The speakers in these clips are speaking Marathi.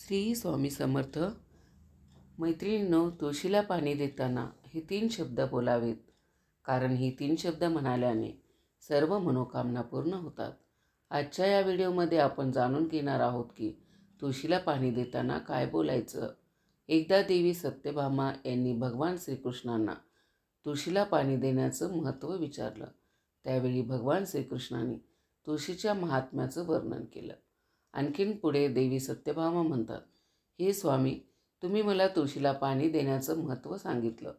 श्री स्वामी समर्थ. मैत्रिणींनो, तुळशीला पाणी देताना हे 3 शब्द बोलावेत, कारण ही 3 शब्द म्हणाल्याने सर्व मनोकामना पूर्ण होतात. आजच्या या व्हिडिओमध्ये आपण जाणून घेणार आहोत की तुळशीला पाणी देताना काय बोलायचं. एकदा देवी सत्यभामा यांनी भगवान श्रीकृष्णांना तुळशीला पाणी देण्याचं महत्त्व विचारलं. त्यावेळी भगवान श्रीकृष्णांनी तुळशीच्या महात्म्याचं वर्णन केलं. आणखीन पुढे देवी सत्यभामा म्हणतात, हे स्वामी, तुम्ही मला तुळशीला पाणी देण्याचं महत्त्व सांगितलं,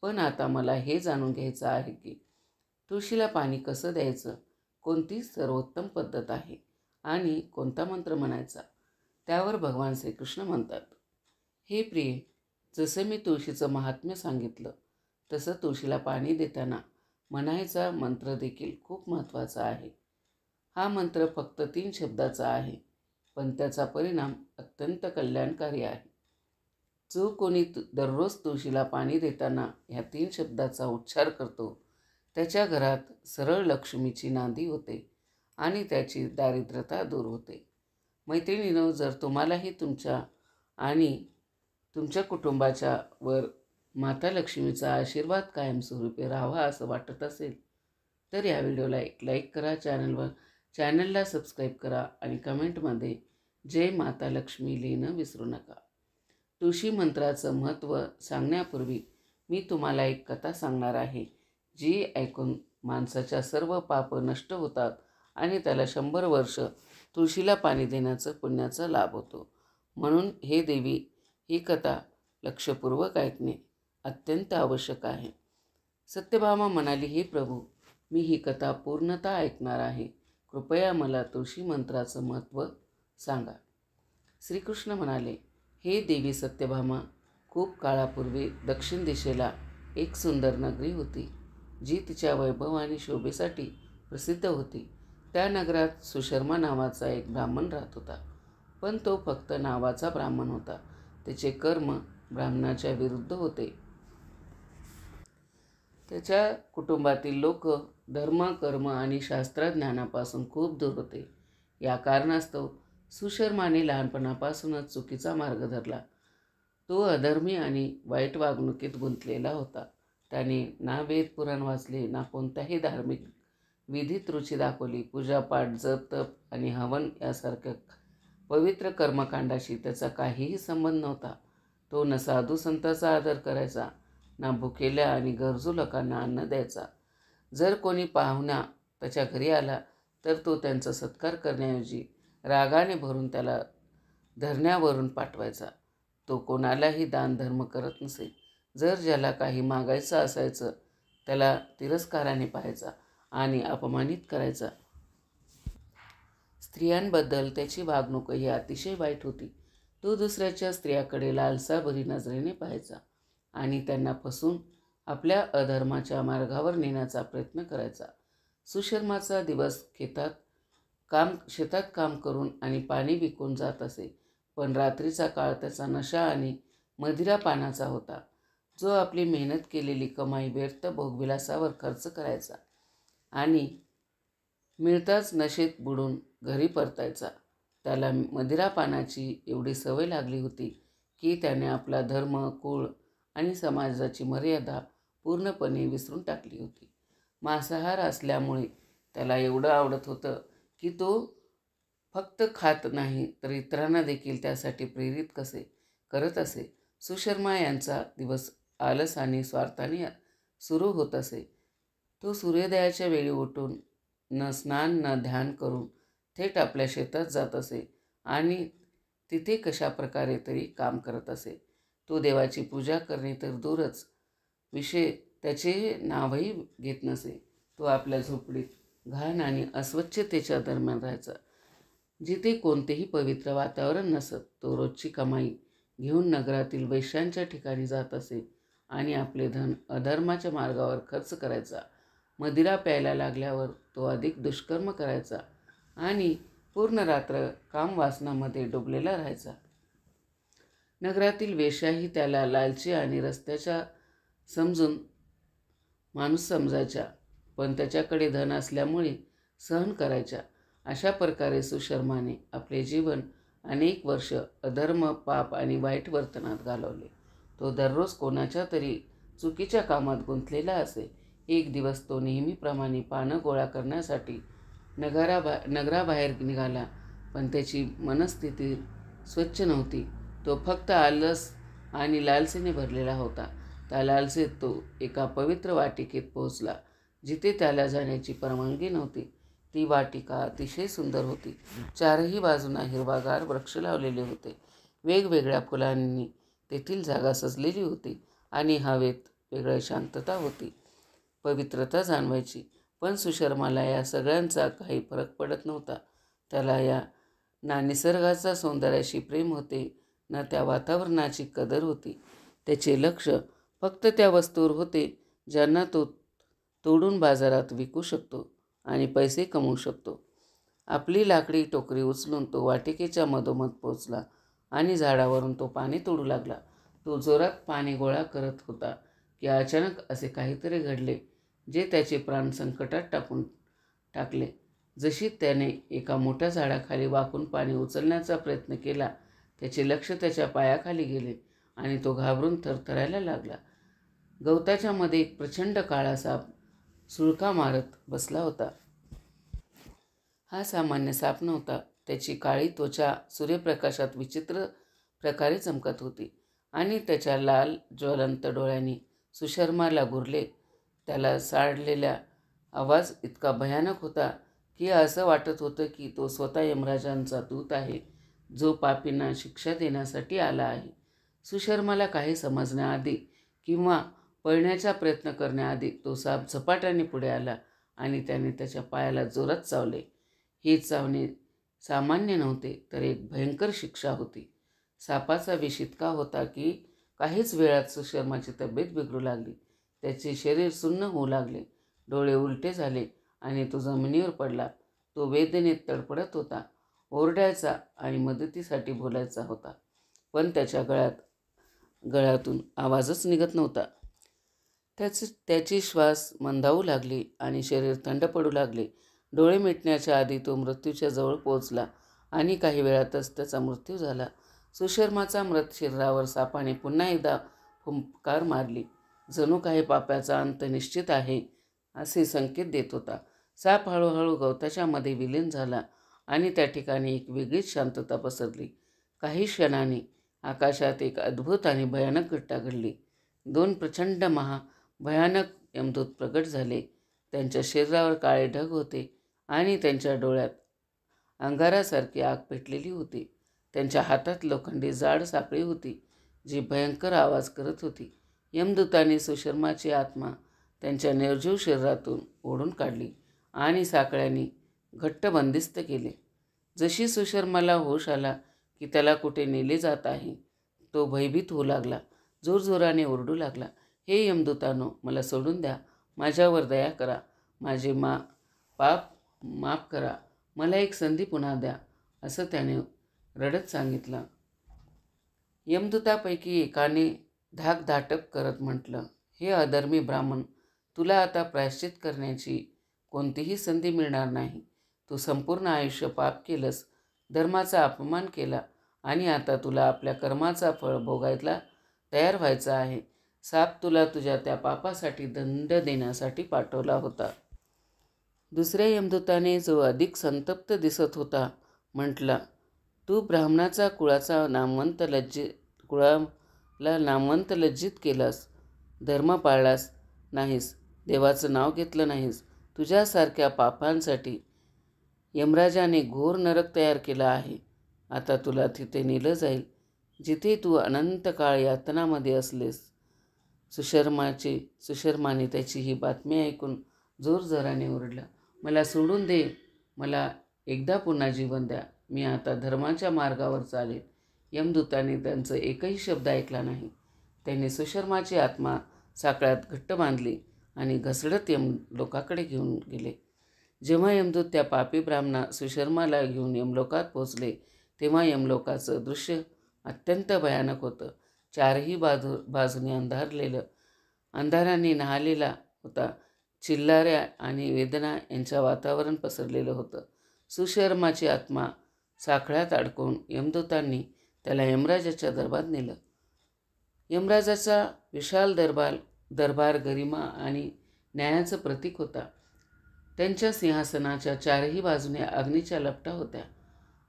पण आता मला हे जाणून घ्यायचं आहे की तुळशीला पाणी कसं द्यायचं, कोणती सर्वोत्तम पद्धत आहे आणि कोणता मंत्र म्हणायचा. त्यावर भगवान श्रीकृष्ण म्हणतात, हे प्रिये, जसं मी तुळशीचं महात्म्य सांगितलं तसं तुळशीला पाणी देताना म्हणायचा मंत्र देखील खूप महत्त्वाचा आहे. हा मंत्र फक्त 3 शब्दाचा आहे, पण त्याचा परिणाम अत्यंत कल्याणकारी आहे. जो कोणी दररोज तुळशीला पाणी देताना ह्या 3 शब्दाचा उच्चार करतो, त्याच्या घरात सरळ लक्ष्मीची नांदी होते आणि त्याची दारिद्र्यता दूर होते. मैत्रिणींनो, जर तुम्हालाही तुमच्या आणि तुमच्या कुटुंबाच्या वर माता लक्ष्मीचा आशीर्वाद कायमस्वरूपी राहावा असं वाटत असेल, तर या व्हिडिओला एक लाईक करा, चॅनलला सबस्क्राईब करा आणि कमेंटमध्ये जय माता लक्ष्मी लिहिणं विसरू नका. तुळशी मंत्राचं महत्त्व सांगण्यापूर्वी मी तुम्हाला एक कथा सांगणार आहे, जी ऐकून माणसाच्या सर्व पाप नष्ट होतात आणि त्याला 100 वर्ष तुळशीला पाणी देण्याचं पुण्याचा लाभ होतो. म्हणून हे देवी, ही कथा लक्षपूर्वक ऐकणे अत्यंत आवश्यक आहे. सत्यभामा म्हणाली, हे प्रभू, मी ही कथा पूर्णतः ऐकणार आहे. कृपया मला तुळशी मंत्राचं महत्त्व सांगा. श्रीकृष्ण म्हणाले, हे देवी सत्यभामा, खूप काळापूर्वी दक्षिण दिशेला एक सुंदर नगरी होती, जी तिच्या वैभव आणि शोभेसाठी प्रसिद्ध होती. त्या नगरात सुशर्मा नावाचा एक ब्राह्मण राहत होता, पण तो फक्त नावाचा ब्राह्मण होता. त्याचे कर्म ब्राह्मणाच्या विरुद्ध होते. त्याच्या कुटुंबातील लोक धर्म, कर्म आणि शास्त्रज्ञानापासून खूप दूर होते. या कारणास्तव सुशर्माने लहानपणापासूनच चुकीचा मार्ग धरला. तो अधर्मी आणि वाईट वागणुकीत गुंतलेला होता. त्याने ना वेद पुराण वाचले, ना कोणत्याही धार्मिक विधीत रुची दाखवली. पूजापाठ, जप, तप आणि हवन यासारख्या पवित्र कर्मकांडाशी त्याचा काहीही संबंध नव्हता. तो न साधू संतांचा आदर करायचा, ना भुकेल्या आणि गरजू लोकांना अन्न द्यायचा. जर कोणी पाहुणा त्याच्या घरी आला तर तो त्यांचा सत्कार करण्याऐवजी रागाने भरून त्याला धरण्यावरून पाठवायचा. तो कोणालाही दानधर्म करत नसे. जर ज्याला काही मागायचं असायचं त्याला तिरस्काराने पाहायचा आणि अपमानित करायचा. स्त्रियांबद्दल त्याची वागणूकही अतिशय वाईट होती. तो दुसऱ्याच्या स्त्रियाकडे लालसाभरी नजरेने पाहायचा आणि त्यांना फसवून आपल्या अधर्माच्या मार्गावर नेण्याचा प्रयत्न करायचा. सुशर्माचा दिवस शेतात काम करून आणि पाणी विकून जात असे, पण रात्रीचा काळ त्याचा नशा आणि मदिरा पानाचा होता. जो आपली मेहनत केलेली कमाई व्यर्थ भोगविलासावर खर्च करायचा आणि मिळताच नशेत बुडून घरी परतायचा. त्याला मदिरा पानाची एवढी सवय लागली होती की त्याने आपला धर्म, कुळ आणि समाजाची मर्यादा पूर्णपणे विसरून टाकली होती. मांसाहार असल्यामुळे त्याला एवढं आवडत होतं की तो फक्त खात नाही तर इतरांना देखील त्यासाठी प्रेरित करत असे. सुशर्मा यांचा दिवस आलस आणि स्वार्थाने सुरू होत असे. तो सूर्योदयाच्या वेळी उठून न स्नान न ध्यान करून थेट आपल्या शेतात जात असे आणि तिथे कशा प्रकारे तरी काम करत असे. तो देवाची पूजा करणे तर दूरच विषय त्याचे नावही घेत नसे. तो आपल्या झोपडीत घाण आणि अस्वच्छतेच्या दरम्यान राहायचा, जिथे कोणतेही पवित्र वातावरण नसत. तो रोजची कमाई घेऊन नगरातील वैश्यांच्या ठिकाणी जात असे आणि आपले धन अधर्माच्या मार्गावर खर्च करायचा. मदिरा प्यायला लागल्यावर तो अधिक दुष्कर्म करायचा आणि पूर्ण रात्र कामवासनामध्ये डुबलेला राहायचा. नगरातील वेश्याही त्याला लालची आणि रस्त्याच्या माणूस समजायच्या, पण त्याच्याकडे धन असल्यामुळे सहन करायच्या. अशा प्रकारे सुशर्माने आपले जीवन अनेक वर्ष अधर्म, पाप आणि वाईट वर्तनात घालवले. तो दररोज कोणाच्या तरी चुकीच्या कामात गुंतलेला असे. एक दिवस तो नेहमीप्रमाणे पानं गोळा करण्यासाठी नगराबाहेर निघाला, पण त्याची मनस्थिती स्वच्छ नव्हती. तो फक्त आलस आणि लालसेने भरलेला होता. त्या लालसेत तो एका पवित्र वाटिकेत पोहोचला, जिथे त्याला जाण्याची परवानगी नव्हती. ती वाटिका अतिशय सुंदर होती. चारही बाजूंना हिरवागार वृक्ष लावलेले होते. वेगवेगळ्या फुलांनी तेथील जागा सजलेली होती आणि हवेत वेगळी शांतता होती, पवित्रता जाणवायची. पण सुशर्माला या सगळ्यांचा काही फरक पडत नव्हता. त्याला ना निसर्गाचा सौंदर्याशी प्रेम होते, ना त्या वातावरणाची कदर होती. त्याचे लक्ष फक्त त्या वस्तूवर होते ज्यांना तो तोडून बाजारात विकू शकतो आणि पैसे कमवू शकतो. आपली लाकडी टोकरी उचलून तो वाटिकेच्या मधोमध पोचला आणि झाडावरून तो पाने तोडू लागला. तो जोरात पाने गोळा करत होता की अचानक असे काहीतरी घडले जे त्याचे प्राण संकटात टाकले. जशी त्याने एका मोठ्या झाडाखाली वाकून पाणी उचलण्याचा प्रयत्न केला, त्याचे लक्ष त्याच्या पायाखाली गेले आणि तो घाबरून थरथरायला लागला. गवताच्या मध्ये एक प्रचंड काळा साप सुळका मारत बसला होता. हा सामान्य साप नव्हता. त्याची काळी त्वचा सूर्यप्रकाशात विचित्र प्रकारे चमकत होती आणि त्याच्या लाल ज्वलंत डोळ्यांनी सुशर्माला घुरले. त्याला साडलेला आवाज इतका भयानक होता की असं वाटत होतं की तो स्वतः यमराजांचा दूत आहे, जो पापींना शिक्षा देण्यासाठी आला आहे. सुशर्माला काही समजण्याआधी किंवा पळण्याचा प्रयत्न करण्याआधी तो साप झपाट्याने पुढे आला आणि त्याने त्याच्या पायाला जोरात चावले. ही चावणे सामान्य नव्हते, तर एक भयंकर शिक्षा होती. सापाचा विष इतका होता की काहीच वेळात सुशर्माची तब्येत बिघडू लागली. त्याचे शरीर सुन्न होऊ लागले, डोळे उलटे झाले आणि तो जमिनीवर पडला. तो वेदनेत तडफडत होता, ओरडायचा आणि मदतीसाठी बोलायचा होता, पण त्याच्या गळ्यातून आवाजच निघत नव्हता. त्याचे श्वास मंदावू लागले आणि शरीर थंड पडू लागले. डोळे मिटण्याच्या आधी तो मृत्यूच्या जवळ पोहोचला आणि काही वेळातच त्याचा मृत्यू झाला. सुशर्माचा मृत शरीरावर सापाने पुन्हा एकदा फुंकार मारली, जणू काही पापाचा अंत निश्चित आहे असे संकेत देत होता. साप हळूहळू गवताच्या मध्ये विलीन झाला आणि त्या ठिकाणी एक वेगळीच शांतता पसरली. काही क्षणांनी आकाशात एक अद्भुत आणि भयानक घटना घडली. दोन प्रचंड भयानक यमदूत प्रगट झाले. त्यांच्या शरीरावर काळे ढग होते आणि त्यांच्या डोळ्यात अंगारासारखी आग पेटलेली होती. त्यांच्या हातात लोखंडी जाड साखळी होती, जी भयंकर आवाज करत होती. यमदूतांनी सुशर्माची आत्मा त्यांच्या निर्जीव शरीरातून ओढून काढली आणि साखळ्यांनी घट्ट बंदिस्त केले. जशी सुशर्माला होश आला की त्याला कुठे नेले जात आहे, तो भयभीत होऊ लागला. जोरजोराने ओरडू लागला, हे यमदूतांनो, मला सोडून द्या, माझ्यावर दया करा, माझे पाप माफ करा, मला एक संधी पुन्हा द्या, असं त्याने रडत सांगितलं. यमदूतापैकी एकाने धाकधाटप करत म्हटलं, हे अधर्मी ब्राह्मण, तुला आता प्रायश्चित करण्याची कोणतीही संधी मिळणार नाही. तू संपूर्ण आयुष्य पाप केलंस, धर्माचा अपमान केला आणि आता तुला आपल्या कर्माचा फळ भोगायला तयार व्हायचं आहे. साप तुला तुझ्या त्या पापासाठी दंड देण्यासाठी पाठवला होता. दुसऱ्या यमदूताने, जो अधिक संतप्त दिसत होता, म्हटला, तू ब्राह्मणाचा कुळाला नामवंत लज्जित केलास, धर्म पाळलास नाहीस, देवाचं नाव घेतलं नाहीस. तुझ्यासारख्या पापांसाठी यमराजाने घोर नरक तयार केला आहे. आता तुला तिथे नेलं जाईल, जिथे तू अनंत काळ यातनामध्ये असलेस. सुशर्माने त्याची ही बातमी ऐकून जोरजोराने ओरडला, मला सोडून दे, मला एकदा पुन्हा जीवन द्या, मी आता धर्माच्या मार्गावर चालेल. यमदूताने त्यांचं एकही शब्द ऐकला नाही. त्यांनी सुशर्माची आत्मा साकळ्यात घट्ट बांधली आणि घसडत यमलोकाकडे घेऊन गेले. जेव्हा यमदूत त्या पापी ब्राह्मणा सुशर्माला घेऊन यमलोकात पोचले, तेव्हा यमलोकाचं दृश्य अत्यंत भयानक होतं. चारही बाजूने अंधाराने न्हालेला होता. चिल्लाऱ्या आणि वेदना यांचं वातावरण पसरलेलं होतं. सुशर्माची आत्मा साखळ्यात अडकवून यमदूतांनी त्याला यमराजाच्या दरबारात नेलं. यमराजाचा विशाल दरबार गरिमा आणि न्यायाचं प्रतीक होता. त्यांच्या सिंहासनाच्या चारही बाजूने अग्नीच्या लपटा होत्या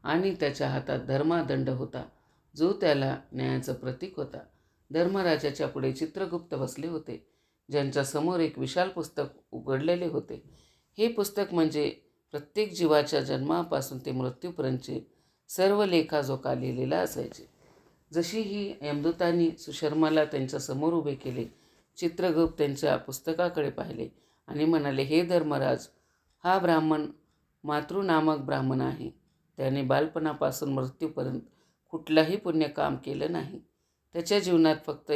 आणि त्याच्या हातात धर्मादंड होता, जो त्याला न्यायाचं प्रतीक होता. धर्मराजाच्या पुढे चित्रगुप्त बसले होते, ज्यांच्या समोर एक विशाल पुस्तक उघडलेले होते. हे पुस्तक म्हणजे प्रत्येक जीवाच्या जन्मापासून ते मृत्यूपर्यंतचे सर्व लेखाजोखा लिहिलेला असायचे. जशी ही यमदूतांनी सुशर्माला त्यांच्या समोर उभे केले, चित्रगुप्त त्यांच्या पुस्तकाकडे पाहिले आणि म्हणाले, हे धर्मराज, हा ब्राह्मण मातृनामक ब्राह्मण आहे. त्याने बालपणापासून मृत्यूपर्यंत कुठलाही पुण्य काम केलं नाही. त्याच्या जीवनात फक्त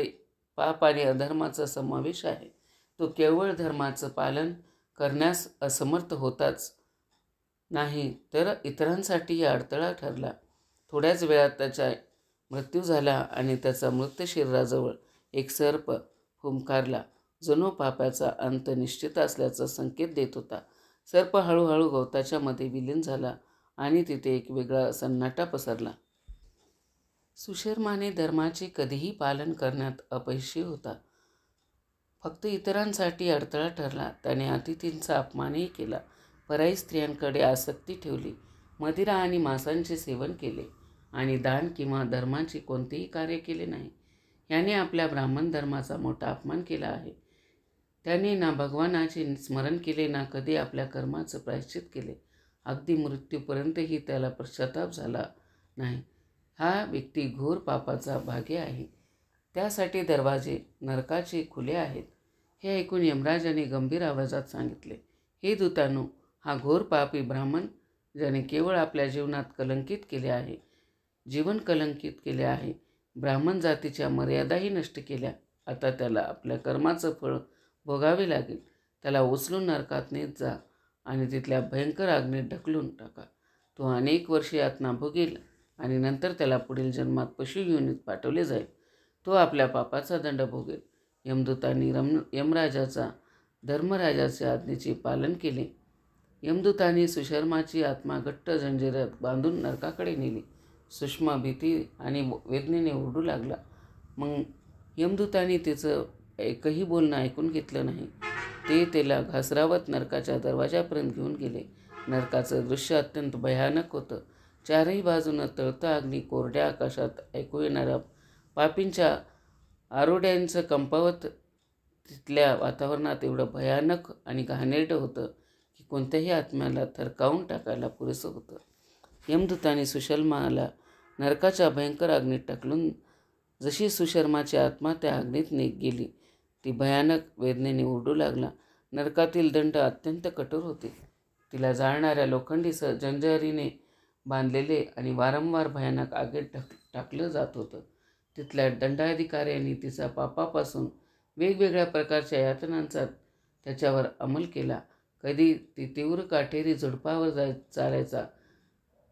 पाप आणि अधर्माचा समावेश आहे. तो केवळ धर्माचं पालन करण्यास असमर्थ होताच नाही, तर इतरांसाठीही अडथळा ठरला. थोड्याच वेळात त्याचा मृत्यू झाला आणि त्याचा मृत शरीराजवळ एक सर्प फुंकारला. जणू पापाचा अंत निश्चित असल्याचा संकेत देत होता. सर्प हळूहळू गवताच्या मध्ये विलीन झाला आणि तिथे एक वेगळा सन्नाटा पसरला. सुशर्माने धर्माचे कधीही पालन करण्यात अपयशी होता. फक्त इतरांसाठी अडथळा ठरला. त्याने अतिथींचा अपमानही केला, पराई स्त्रियांकडे आसक्ती ठेवली, मदिरा आणि मांसांचे सेवन केले आणि दान किंवा धर्माचे कोणतेही कार्य केले नाही. याने आपल्या ब्राह्मण धर्माचा मोठा अपमान केला आहे. त्याने ना भगवानाचे स्मरण केले, ना कधी आपल्या कर्माचं प्रायश्चित केले. अगदी मृत्यूपर्यंतही त्याला पश्चाताप झाला नाही. हा व्यक्ती घोर पापाचा भागी आहे. त्यासाठी दरवाजे नरकाचे खुले आहेत. हे ऐकून यमराजाने गंभीर आवाजात सांगितले, हे दूतांनो, हा घोर पापी ब्राह्मण, ज्याने केवळ आपल्या जीवन कलंकित केले आहे, ब्राह्मण जातीच्या मर्यादाही नष्ट केल्या. आता त्याला आपल्या कर्माचं फळ भोगावे लागेल. त्याला उचलून नरकात नेत जा आणि तिथल्या भयंकर अग्नीत ढकलून टाका. तो अनेक वर्षे यातना भोगेल आणि नंतर त्याला पुढील जन्मात पशु योनीत पाठवले जाईल. तो आपल्या पापाचा दंड भोगेल. यमदूतांनी धर्मराजाच्या आज्ञेचे पालन केले. यमदूतांनी सुशर्माची आत्मा घट्ट जंजिरात बांधून नरकाकडे नेली. सुषमा भीती आणि वेदनेने ओरडू लागला. मग यमदूतांनी तिचं एकही बोलणं ऐकून घेतलं नाही. ते त्याला घासरावत नरकाच्या दरवाजापर्यंत घेऊन गेले. नरकाचं दृश्य अत्यंत भयानक होतं. चारही बाजूनं तळता अग्नी, कोरड्या आकाशात ऐकू येणाऱ्या पापींच्या आरोड्यांचं कंपावत तिथल्या वातावरणात एवढं भयानक आणि घाणेरडं होतं की कोणत्याही आत्म्याला थरकावून टाकायला पुरेसं होतं. यमदूतांनी सुशर्माला नरकाच्या भयंकर अग्नीत टाकलून जशी सुशर्माची आत्मा त्या अग्नीत गेली, ती भयानक वेदनेने ओरडू लागला. नरकातील दंड अत्यंत कठोर होते. तिला जाळणाऱ्या लोखंडी जंजिरीने बांधलेले आणि वारंवार भयानक आगीत टाकलं जात होतं. तिथल्या दंडाधिकाऱ्यांनी तिचा पापापासून वेगवेगळ्या प्रकारच्या यातनांचा त्याच्यावर अंमल केला. कधी ती तीव्र काटेरी झुडपावर चालायचा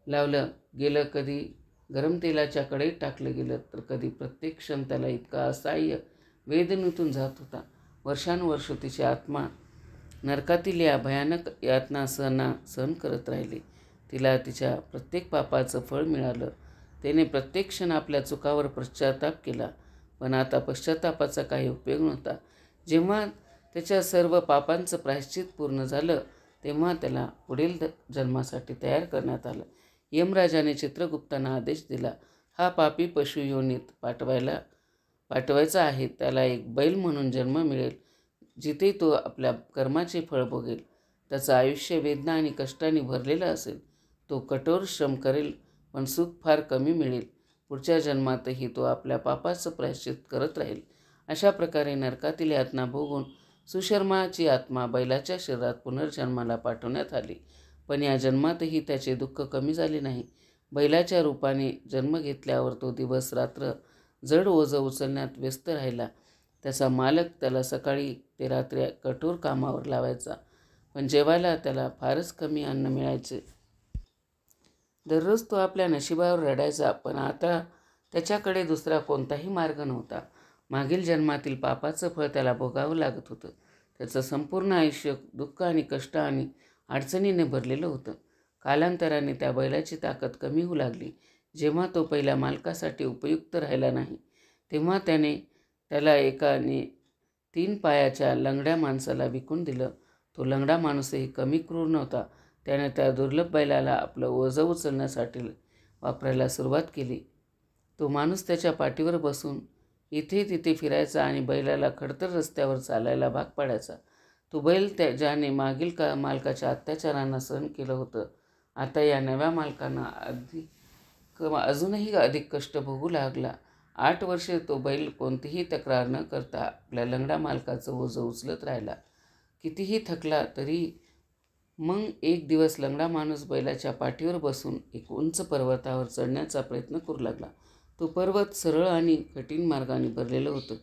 लावलं गेलं, कधी गरम तेलाच्या कढईत टाकलं गेलं, तर कधी प्रत्येक क्षण त्याला इतका असह्य वेदनेतून जात होता. वर्षानुवर्ष तिची आत्मा नरकातील या भयानक यातना सहन करत राहिली. तिला तिच्या प्रत्येक पापाचं फळ मिळालं. त्याने प्रत्येक क्षण आपल्या चुकावर पश्चाताप केला, पण आता पश्चातापाचा काही उपयोग नव्हता. जेव्हा त्याच्या सर्व पापांचं प्रायश्चित पूर्ण झालं, तेव्हा त्याला पुढील जन्मासाठी तयार करण्यात आलं. यमराजाने चित्रगुप्तांना आदेश दिला, हा पापी पशु योनीत पाठवायचा आहे. त्याला एक बैल म्हणून जन्म मिळेल, जिथे तो आपल्या कर्माचे फळ भोगेल. त्याचं आयुष्य वेदना आणि कष्टाने भरलेलं असेल. तो कठोर श्रम करेल, पण सुख फार कमी मिळेल. पुढच्या जन्मातही तो आपल्या पापाचं प्रायश्चित करत राहील. अशा प्रकारे नरकातील यातना भोगून सुशर्माची आत्मा बैलाच्या शरीरात पुनर्जन्माला पाठवण्यात आली. पण या जन्मातही त्याचे दुःख कमी झाले नाही. बैलाच्या रूपाने जन्म घेतल्यावर तो दिवस रात्र जड ओझं उचलण्यात व्यस्त राहिला. त्याचा मालक त्याला सकाळी ते रात्री कठोर कामावर लावायचा, पण जेवायला त्याला फारच कमी अन्न मिळायचे. दररोज तो आपल्या नशिबावर रडायचा, पण आता त्याच्याकडे दुसरा कोणताही मार्ग नव्हता. मागील जन्मातील पापाचं फळ त्याला भोगावं लागत होतं. त्याचं संपूर्ण आयुष्य दुःख आणि कष्ट आणि अडचणीने भरलेलं होतं. कालांतराने त्या बैलाची ताकद कमी होऊ लागली. जेव्हा तो पहिल्या मालकासाठी उपयुक्त राहिला नाही, तेव्हा त्याला एकाने 3 पायाच्या लंगड्या माणसाला विकून दिलं. तो लंगडा माणूसही कमी क्रूर नव्हता. त्याने त्या दुर्लभ बैलाला आपलं ओझं उचलण्यासाठी वापरायला सुरुवात केली. तो माणूस त्याच्या पाठीवर बसून इथे तिथे फिरायचा आणि बैलाला खडतर रस्त्यावर चालायला भाग पाडायचा. तो बैल ज्याने मागील मालकाच्या अत्याचारांना सहन केलं होतं, आता या नव्या मालकांना अजूनही अधिक कष्ट भोगू लागला. 8 वर्षे तो बैल कोणतीही तक्रार न करता आपल्या लंगडा मालकाचं ओझं उचलत राहिला. कितीही थकला तरी मग एक दिवस लंगडा माणूस बैलाच्या पाठीवर बसून एक उंच पर्वतावर चढण्याचा प्रयत्न करू लागला. तो पर्वत सरळ आणि कठीण मार्गाने भरलेलं होतं.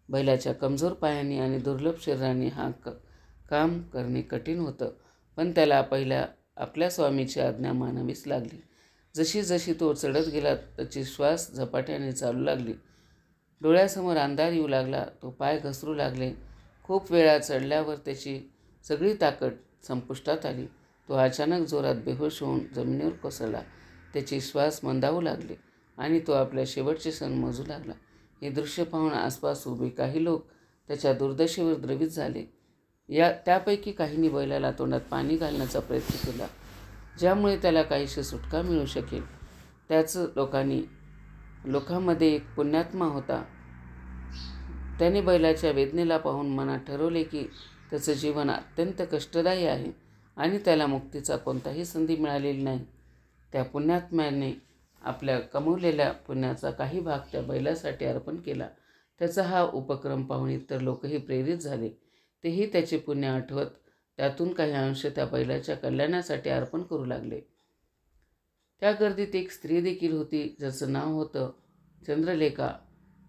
बैलाच्या कमजोर पायांनी आणि दुर्लभ शरीराने काम करणे कठीण होतं, पण त्याला आपल्या स्वामीची आज्ञा मानावीच लागली. जशी जशी तो चढत गेला त्याची श्वास झपाट्याने चालू लागली. डोळ्यासमोर अंधार येऊ लागला. तो पाय घसरू लागले. खूप वेळा चढल्यावर त्याची सगळी ताकद संपुष्टात आली. तो अचानक जोरात बेहोश होऊन जमिनीवर कोसळला. त्याची श्वास मंदावू लागले आणि तो आपल्या शेवटचे क्षण मोजू लागला. हे दृश्य पाहून आसपास उभे काही लोक त्याच्या दुर्दशेवर द्रवित झाले. त्यापैकी काहींनी बैलाला तोंडात पाणी घालण्याचा प्रयत्न केला, ज्यामुळे त्याला काहीशी सुटका मिळू शकेल. त्याच लोकांमध्ये एक पुण्यात्मा होता. त्याने बैलाच्या वेदनेला पाहून मनात ठरवले की त्याचं जीवन अत्यंत कष्टदायी आहे आणि त्याला मुक्तीचा कोणताही संधी मिळालेली नाही. त्या पुण्यात्म्याने आपल्या कमवलेल्या पुण्याचा काही भाग त्या बैलासाठी अर्पण केला. त्याचा हा उपक्रम पाहून इतर लोकही प्रेरित झाले. तेही त्याचे पुण्य आठवत त्यातून काही अंश त्या बैलाच्या कल्याणासाठी अर्पण करू लागले. त्या गर्दीत एक स्त्री देखील होती, ज्याचं नाव होतं चंद्रलेखा.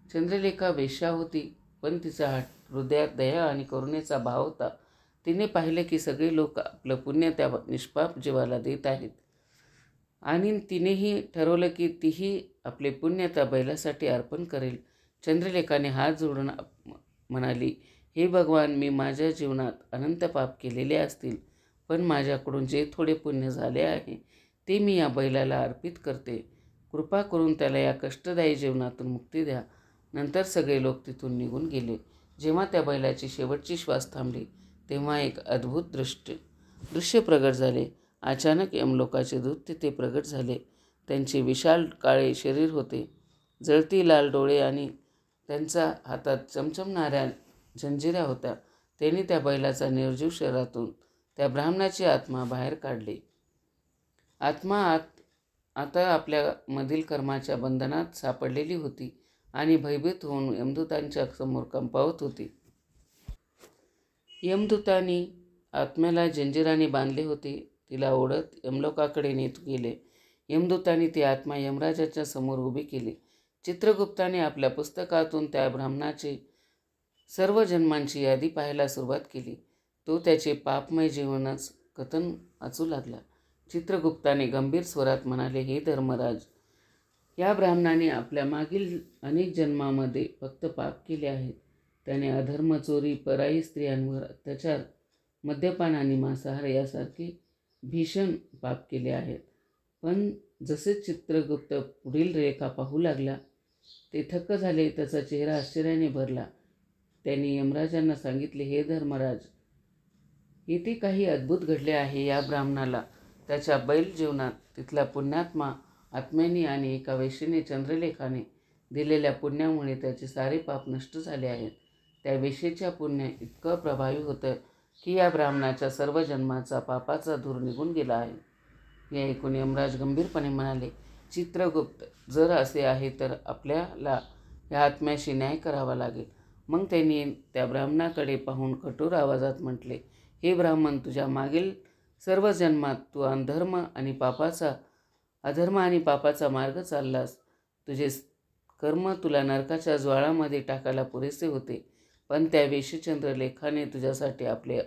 चंद्रलेखा वेश्या होती, पण तिच्या हृदयात दया आणि करुणेचा भाव होता. तिने पाहिले की सगळे लोक आपलं पुण्य त्या निष्पाप जीवाला देत आहेत आणि तिनेही ठरवलं की तीही आपले पुण्य त्या बैलासाठी अर्पण करेल. चंद्रलेखाने हात जोडून म्हणाली, हे भगवान, मी माझ्या जीवनात अनंत पाप केलेले असतील, पण माझ्याकडून जे थोडे पुण्य झाले आहे ते मी या बैलाला अर्पित करते. कृपा करून त्याला या कष्टदायी जीवनातून मुक्ती द्या. नंतर सगळे लोक तिथून निघून गेले. जेव्हा त्या बैलाची शेवटची श्वास थांबली, तेव्हा एक अद्भुत दृश्य प्रगट झाले. अचानक यमलोकाचे दूत तिथे प्रगट झाले. त्यांचे विशाल काळे शरीर होते, जळती लाल डोळे आणि त्यांच्या हातात चमचमणाऱ्या जंजिऱ्या होत्या. त्यांनी त्या बैलाचा निर्जीव शरीरातून त्या ब्राह्मणाची आत्मा बाहेर काढली. आत्मा आता आपल्या मधील कर्माच्या बंधनात सापडलेली होती आणि भयभीत होऊन यमदूतांच्या समोर कंपावत होती. यमदूतांनी आत्म्याला जंजिराने बांधले होते. तिला ओढत यमलोकाकडे नेत गेले. यमदूतांनी ती आत्मा यमराजाच्या समोर उभी केली. चित्रगुप्ताने आपल्या पुस्तकातून त्या ब्राह्मणाची सर्व जन्मांची यादी पाहायला सुरुवात केली. तो त्याचे पापमय जीवनच कथन वाचू लागला. चित्रगुप्ताने गंभीर स्वरात म्हणाले, हे धर्मराज, या ब्राह्मणाने आपल्या मागील अनेक जन्मामध्ये फक्त पाप केले आहेत. त्याने अधर्म, चोरी, पराई स्त्रियांवर अत्याचार, मद्यपान आणि मांसाहार यासारखे भीषण पाप केले आहेत. पण जसे चित्रगुप्त पुढील रेखा पाहू लागला, ते थक्क झाले. त्याचा चेहरा आश्चर्याने भरला. त्यांनी यमराजांना सांगितले, हे धर्मराज, येथे काही अद्भुत घडले आहे. या ब्राह्मणाला त्याच्या बैल जीवनात तिथला पुण्यात्मा आत्म्याने आणि एका वेश्येने चंद्रलेखाने दिलेल्या पुण्यामुळे त्याचे सारे पाप नष्ट झाले आहेत. त्या वेश्येच्या पुण्य इतकं प्रभावी होतं की या ब्राह्मणाच्या सर्व जन्माचा पापाचा धूर निघून गेला आहे. हे ऐकून यमराज गंभीरपणे म्हणाले, चित्रगुप्त, जर असे आहे तर आपल्याला या आत्म्याशी न्याय करावा लागेल. मग त्यांनी त्या ब्राह्मणाकडे पाहून कठोर आवाजात म्हटले, हे ब्राह्मण, तुझ्या मागील सर्व जन्मात तू अधर्म आणि पापाचा मार्ग चाललास. तुझे कर्म तुला नरकाच्या ज्वाळामध्ये टाकायला पुरेसे होते. पण त्या वेश्यचंद्रलेखाने तुझ्यासाठी आपले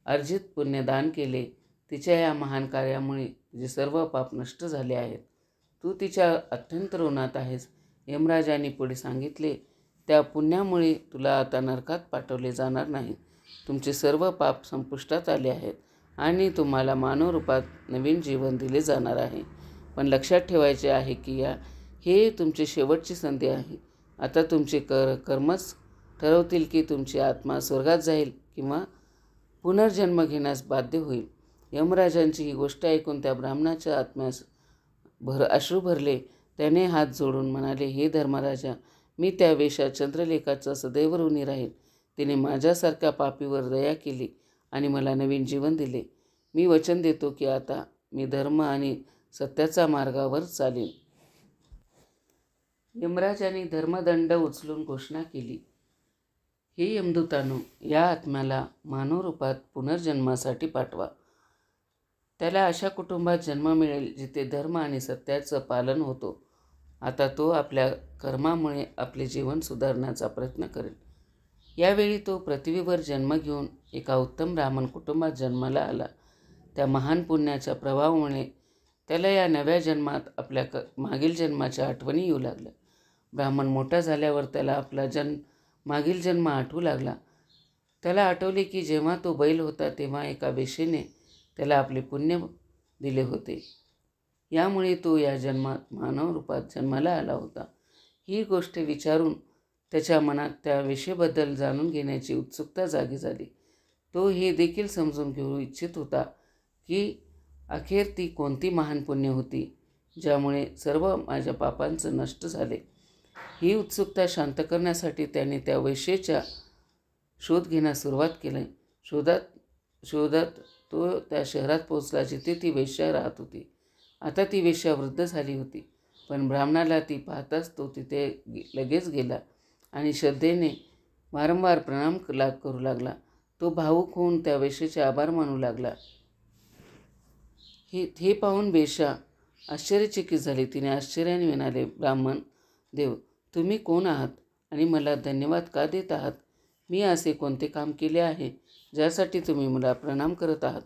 अर्जित पुण्य दान केले. तिच्या या महान कार्यामुळे तुझे सर्व पाप नष्ट झाले आहेत. तू तिच्या अत्यंत ऋणात आहेस. यमराजांनी पुढे सांगितले, त्या पुण्यामुळे तुला आता नरकात पाठवले जाणार नाही. तुमचे सर्व पाप संपुष्टात आले आहेत आणि तुम्हाला मानव रूपात नवीन जीवन दिले जाणार आहे. पण लक्षात ठेवायचे आहे की हे तुमची शेवटची संधी आहे. आता तुमचे कर्मच ठरवतील की तुमची आत्मा स्वर्गात जाईल किंवा पुनर्जन्म घेण्यास बाध्य होईल. यमराजांची ही गोष्ट ऐकून त्या ब्राह्मणाच्या आत्म्यास अश्रू भरले. त्याने हात जोडून म्हणाले, हे धर्मराजा, मी त्या वेश्या चंद्रलेखाचा सदैव ऋणी राहील. तिने माझ्यासारख्या पापीवर दया केली आणि मला नवीन जीवन दिले. मी वचन देतो की आता मी धर्म आणि सत्याचा मार्गावर चालेन. यमराजाने धर्मदंड उचलून घोषणा केली, हे यमदूतानो, या आत्म्याला मानव रूपात पुनर्जन्मासाठी पाठवा. त्याला अशा कुटुंबात जन्म मिळेल जिथे धर्म आणि सत्याचं पालन होतो. आता तो आपल्या कर्मामुळे आपले जीवन सुधारण्याचा प्रयत्न करेल. यावेळी तो पृथ्वीवर जन्म घेऊन एका उत्तम ब्राह्मण कुटुंबात जन्माला आला. त्या महान पुण्याच्या प्रभावामुळे त्याला या नव्या जन्मात आपल्या मागील जन्माच्या आठवणी येऊ लागल्या. ब्राह्मण मोठा झाल्यावर त्याला आपला मागील जन्म आठवू लागला. त्याला आठवले की जेव्हा तो बैल होता तेव्हा एका वेश्येने त्याला आपले पुण्य दिले होते. यामुळे तो या जन्मात मानव रूपात जन्माला आला होता. ही गोष्ट विचारून त्याच्या मनात त्या वेश्येबद्दल जाणून घेण्याची उत्सुकता जागी झाली. तो हे देखील समजून घेऊ इच्छित होता की अखेर ती कोणती महान पुण्य होती ज्यामुळे सर्व माझ्या पापांचं नष्ट झाले. ही उत्सुकता शांत करण्यासाठी त्याने त्या वेश्येचा शोध घेण्यास सुरुवात केली. शोधात तो त्या शहरात पोचला जिथे ती वेश्या राहत होती. आता ती वेश्या वृद्ध झाली होती, पण ब्राह्मणाला ती पाहताच तो तिथे लगेच गेला आणि श्रद्धेने वारंवार प्रणाम करू लागला. तो भावूक होऊन त्या वेश्येचे आभार मानू लागला. हे पाहून वेश्या आश्चर्यचकित झाली. तिने आश्चर्याने म्हणाले, ब्राह्मण देव, तुम्ही कोण आहात आणि मला धन्यवाद का देत आहात? मी असे कोणते काम केले आहे ज्यासाठी तुम्ही मला प्रणाम करत आहात?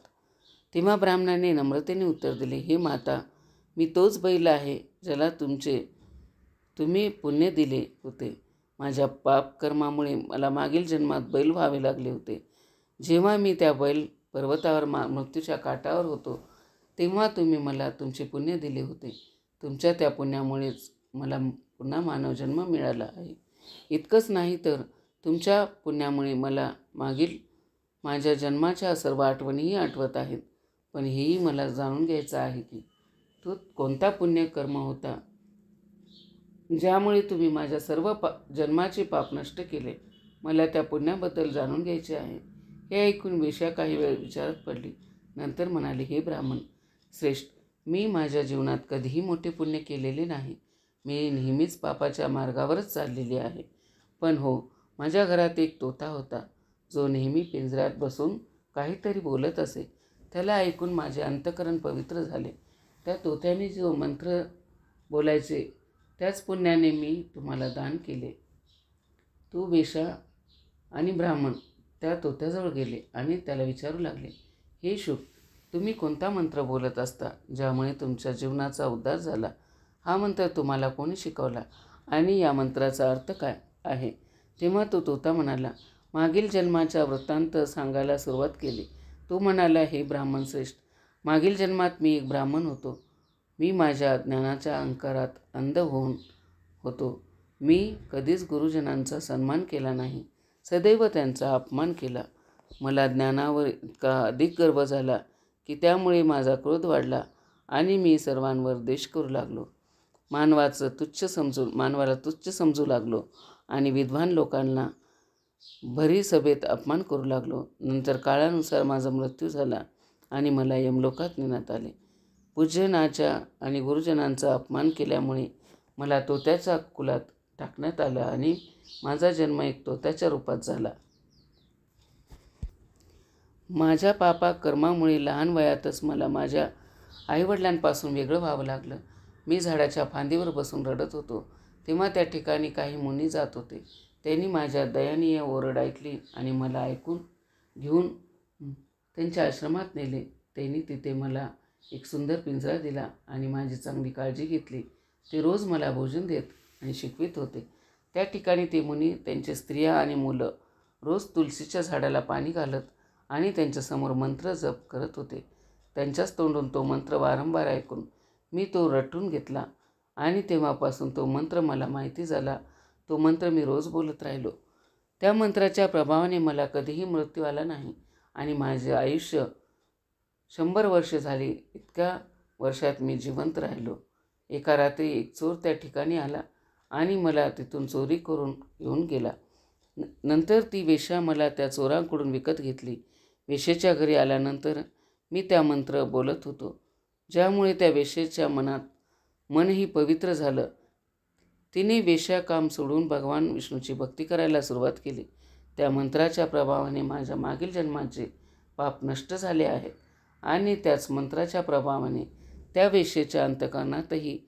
तेव्हा ब्राह्मणाने नम्रतेने उत्तर दिले, हे माता, मी तोच बैल आहे ज्याला तुम्ही पुण्य दिले होते. माझ्या पाप कर्मामुळे मला मागील जन्मात बैल व्हावे लागले होते. जेव्हा मी त्या बैल पर्वतावर मृत्यूच्या काठावर होतो तेव्हा तुम्ही मला तुमचे पुण्य दिले होते. तुमच्या त्या पुण्यामुळेच मला पुन्हा मानवजन्म मिळाला आहे. इतकंच नाही तर तुमच्या पुण्यामुळे मला मागील माझ्या जन्माच्या सर्व आठवणीही आठवत आहेत. पण हेही मला जाणून घ्यायचं आहे की तो कोणता पुण्यकर्म होता ज्यामुळे तुम्ही माझ्या सर्व जन्माचे पाप नष्ट केले. मला त्या पुण्याबद्दल जाणून घ्यायचे आहे. हे ऐकून वेश्या काही वेळ विचारात पडली. नंतर म्हणाली, हे ब्राह्मण श्रेष्ठ, मी माझ्या जीवनात कधीही मोठे पुण्य केलेले नाही. मी नेहमीच पापाच्या मार्गावरच चाललेली आहे. पण हो, माझ्या घरात एक तोता होता जो नेहमी पिंजऱ्यात बसून काहीतरी बोलत असे. त्याला ऐकून माझे अंतःकरण पवित्र झाले. त्या तोत्याने जो मंत्र बोलायचे त्याच पुण्याने मी तुम्हाला दान केले. तो वेश्या आणि ब्राह्मण त्या तोत्याजवळ गेले आणि त्याला विचारू लागले, हे शुक, तुम्ही कोणता मंत्र बोलत असता ज्यामुळे तुमच्या जीवनाचा उद्धार झाला? हा मंत्र तुम्हाला कोणी शिकवला आणि या मंत्राचा अर्थ काय आहे? तेव्हा तो तोता म्हणाला, मागील जन्माचा वृत्तांत सांगायला सुरुवात केली. तो म्हणाला, हे ब्राह्मण श्रेष्ठ, मागील जन्मात मी एक ब्राह्मण होतो. मी माझ्या ज्ञानाच्या अहंकारात अंध होऊन होतो. मी कधीच गुरुजनांचा सन्मान केला नाही, सदैव त्यांचा अपमान केला. मला ज्ञानावर इतका अधिक गर्व झाला की त्यामुळे माझा क्रोध वाढला आणि मी सर्वांवर द्वेष करू लागलो. मानवाला तुच्छ समजू लागलो आणि विद्वान लोकांना भरी सभेत अपमान करू लागलो. नंतर काळानुसार माझा मृत्यू झाला आणि मला यमलोकात नेण्यात आले. पूज्यनाच्या आणि गुरुजनांचा अपमान केल्यामुळे मला तोत्याच्या कुलात टाकण्यात आलं आणि माझा जन्म एक तोत्याच्या रूपात झाला. माझ्या कर्मामुळे लहान वयातच मला माझ्या आईवडिलांपासून वेगळं व्हावं लागलं. मी झाडाच्या फांदीवर बसून रडत होतो तेव्हा त्या ठिकाणी काही मुनी जात होते. त्यांनी माझ्या दयनीय ओरड ऐकली आणि मला ऐकून घेऊन त्यांच्या आश्रमात नेले. त्यांनी तिथे मला एक सुंदर पिंजरा दिला आणि माझी चांगली काळजी घेतली. ते रोज मला भोजन देत आणि शिकवित होते. त्या ठिकाणी ते मुनी त्यांच्या स्त्रिया आणि मुलं रोज तुलसीच्या झाडाला पाणी घालत आणि त्यांच्यासमोर मंत्र जप करत होते. त्यांच्याच तोंडून तो मंत्र वारंवार ऐकून मी तो रटून घेतला आणि तेव्हापासून तो मंत्र मला माहिती झाला. तो मंत्र मी रोज बोलत राहिलो. त्या मंत्राच्या प्रभावाने मला कधीही मृत्यू आला नाही आणि माझे आयुष्य 100 वर्षे झाली. इतक्या वर्षात मी जिवंत राहिलो. एका रात्री एक चोर त्या ठिकाणी आला आणि मला तिथून चोरी करून घेऊन गेला. नंतर ती वेश्या मला त्या चोरांकडून विकत घेतली. वेश्येच्या घरी आल्यानंतर मी त्या मंत्र बोलत होतो, ज्यामुळे त्या वेश्येच्या मनही पवित्र झालं. तिने वेश्या काम सोडून भगवान विष्णूची भक्ती करायला सुरुवात केली. त्या मंत्राच्या प्रभावाने माझ्या मागील जन्माचे पाप नष्ट झाले आहेत आणि त्याच मंत्राच्या प्रभावाने त्या वेश्येच्या अंतःकरणातही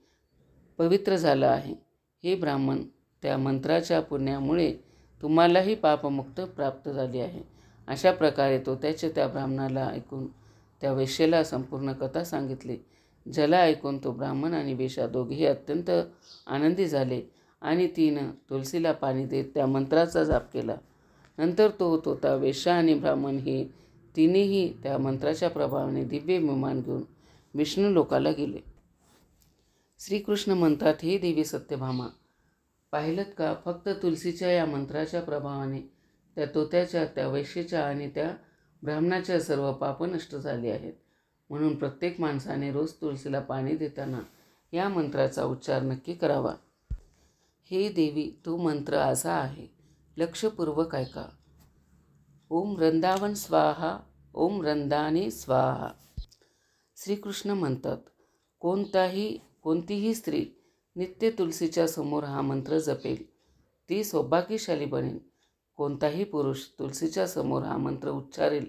पवित्र झालं आहे. हे ब्राह्मण, त्या मंत्राच्या पुण्यामुळे तुम्हालाही पापमुक्त प्राप्त झाली आहे. अशा प्रकारे तो त्या ब्राह्मणाला ऐकून त्या वेश्येला संपूर्ण कथा सांगितली. ज्याला ऐकून तो ब्राह्मण आणि वेश्या दोघेही अत्यंत आनंदी झाले आणि तिनं तुलसीला पाणी देत त्या मंत्राचा जाप केला. नंतर तो वेश्या आणि ब्राह्मण हे तिन्हीही त्या मंत्राच्या प्रभावाने दिव्य विमान घेऊन विष्णू लोकाला गेले. श्रीकृष्ण म्हणतात, हे देवी सत्यभामा, पाहिलंत का, फक्त तुलसीच्या या मंत्राच्या प्रभावाने त्या तोत्याच्या, त्या वेश्येच्या आणि त्या ब्राह्मणाच्या सर्व पाप नष्ट झाली आहेत. म्हणून प्रत्येक माणसाने रोज तुलसीला पाणी देताना या मंत्राचा उच्चार नक्की करावा. हे देवी, तो मंत्र असा आहे, लक्षपूर्वक ऐका. ओम वृंदावन स्वाहा, ओम वृंदाने स्वाहा. श्रीकृष्ण म्हणतात, कोणतीही स्त्री नित्य तुलसीच्या समोर हा मंत्र जपेल ती सौभाग्यशाली बनेल. कोणताही पुरुष तुलसीच्या समोर हा मंत्र उच्चारेल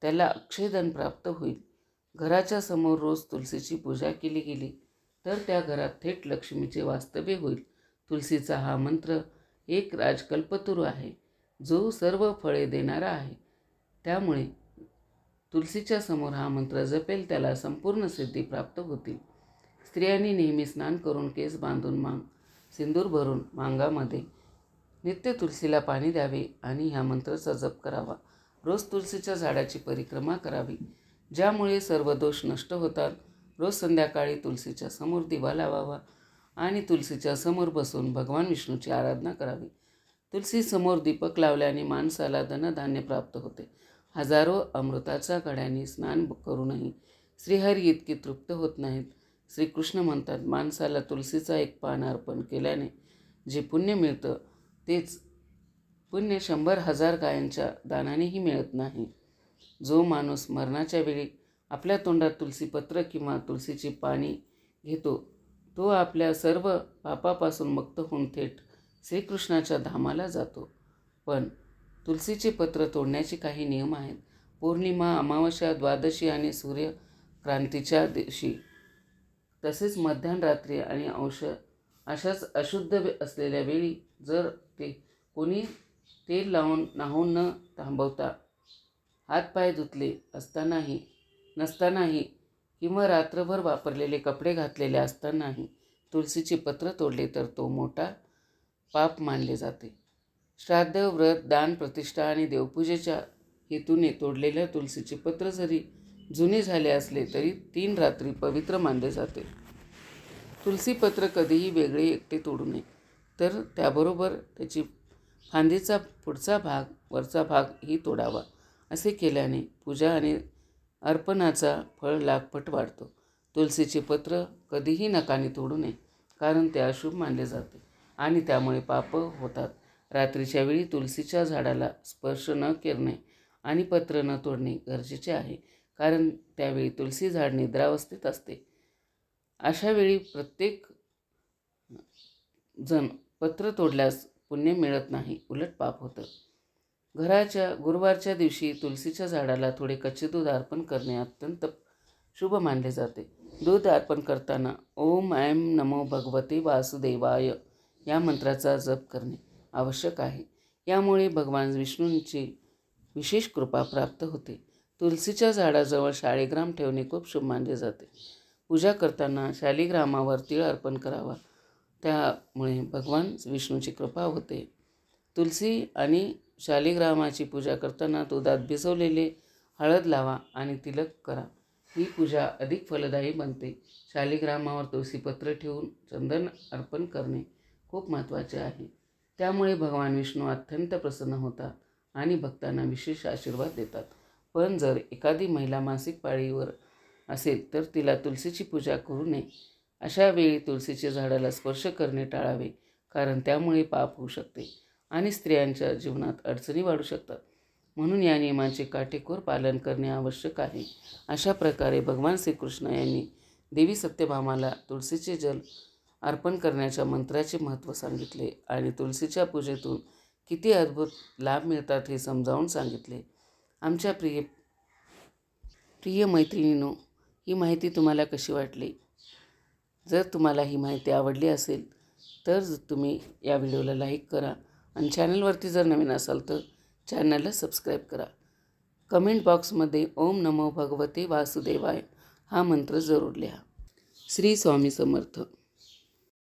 त्याला अक्षयधन प्राप्त होईल. घराच्या समोर रोज तुलसीची पूजा केली गेली तर त्या घरात थेट लक्ष्मीचे वास्तव्य होईल. तुलसीचा हा मंत्र एक राजकल्पतरू आहे, जो सर्व फळे देणारा आहे. त्यामुळे तुलसीच्या समोर हा मंत्र जपेल त्याला संपूर्ण सिद्धी प्राप्त होतील. स्त्रियांनी नेहमी स्नान करून, केस बांधून, सिंदूर भरून मांगामध्ये नित्य तुलसीला पाणी द्यावे आणि ह्या मंत्राचा जप करावा. रोज तुलसीच्या झाडाची परिक्रमा करावी, ज्यामुळे सर्व दोष नष्ट होतात. रोज संध्याकाळी तुलसीच्या समोर दिवा लावावा आणि तुलसीच्या समोर बसून भगवान विष्णूची आराधना करावी. तुलसीसमोर दीपक लावल्याने माणसाला धनधान्य प्राप्त होते. हजारो अमृताच्या घड्यांनी स्नान करूनही श्रीहरी इतकी तृप्त होत नाहीत. श्रीकृष्ण म्हणतात, माणसाला तुलसीचा एक पान अर्पण केल्याने जे पुण्य मिळतं तेच पुण्य 100,000 गायांच्या दानानेही मिळत नाही. जो माणूस मरणाच्या वेळी आपल्या तोंडात तुलसीपत्र किंवा तुलसीची पाणी घेतो तो आपल्या सर्व पापापासून मुक्त होऊन थेट श्रीकृष्णाच्या धामाला जातो. पण तुलसीचे पत्र तोडण्याचे काही नियम आहेत. पौर्णिमा, अमावस्या, द्वादशी आणि सूर्यक्रांतीच्या दिवशी, तसेच मध्यरात्री आणि अशाच अशुद्ध असलेल्या वेळी जर कोणी तेल लावून न्हाऊन न थांबवता हातपाय धुतले नसतानाही किंवा रात्रभर वापरलेले कपडे घातलेले असतानाही तुलसीचे पत्र तोडले तर तो मोठा पाप मानले जाते. श्राद्ध, व्रत, दान, प्रतिष्ठा आणि देवपूजेच्या हेतूने तोडलेल्या तुलसीचे पत्र जरी जुने झाले असले तरी 3 रात्री पवित्र मानले जाते. तुलसीपत्र कधीही वेगळे एकटे तोडू नये, तर त्याबरोबर त्याची फांदीचा पुढचा भाग, वरचा भाग ही तोडावा. असे केल्याने पूजा आणि अर्पणाचा फळ लाखपट वाढतो. तुलसीचे पत्र कधीही नकाने तोडू नये, कारण ते अशुभ मानले जाते आणि त्यामुळे पाप होतात. रात्रीच्या वेळी तुलसीच्या झाडाला स्पर्श न करणे आणि पत्र न तोडणे गरजेचे आहे, कारण त्यावेळी तुलसी झाड निद्रावस्थेत असते. अशा वेळी प्रत्येक जण पत्र तोडल्यास पुण्य मिळत नाही, उलट पाप होतं. गुरुवारच्या दिवशी तुलसीच्या झाडाला थोडे कच्चे दूध अर्पण करणे अत्यंत शुभ मानले जाते. दूध अर्पण करताना ओम ऐं नमो भगवते वासुदेवाय या मंत्राचा जप करणे आवश्यक आहे. यामुळे भगवान विष्णूंची विशेष कृपा प्राप्त होते. तुलसीच्या झाडाजवळ शालिग्राम ठेवणे खूप शुभ मानले जाते. पूजा करताना शालिग्रामावर तीळ अर्पण करावा, त्यामुळे भगवान विष्णूची कृपा होते. तुलसी आणि शालिग्रामाची पूजा करताना दुधात भिजवलेले हळद लावा आणि तिलक करा. ही पूजा अधिक फलदायी बनते. शालिग्रामावर तुळशीपत्र ठेवून चंदन अर्पण करणे खूप महत्त्वाचे आहे. त्यामुळे भगवान विष्णू अत्यंत प्रसन्न होतात आणि भक्तांना विशेष आशीर्वाद देतात. पण जर एखादी महिला मासिक पाळीवर असेल तर तिला तुळशीची पूजा करू नये. अशा वेळी तुळशीच्या झाडाला स्पर्श करणे टाळावे, कारण त्यामुळे पाप होऊ शकते आणि स्त्रियांच्या जीवनात अडचणी वाढू शकतात. म्हणून या नियमाचे काटेकोर पालन करणे आवश्यक आहे. अशा प्रकारे भगवान श्रीकृष्ण यांनी देवी सत्यभामाला तुळशीचे जल अर्पण करण्याच्या मंत्राचे महत्त्व सांगितले आणि तुळशीच्या पूजेतून किती अद्भुत लाभ मिळतात हे समजावून सांगितले. आमच्या प्रिय मैत्रिणींनो, ही माहिती तुम्हाला कशी वाटली? जर तुम्हाला ही माहिती आवडली असेल तर तुम्ही या व्हिडिओला लाईक करा आणि चॅनलवरती जर नवीन असाल तर चॅनलला सबस्क्राईब करा. कमेंट बॉक्समध्ये ओम नमो भगवते वासुदेवाय हा मंत्र जरूर लिहा. श्री स्वामी समर्थ.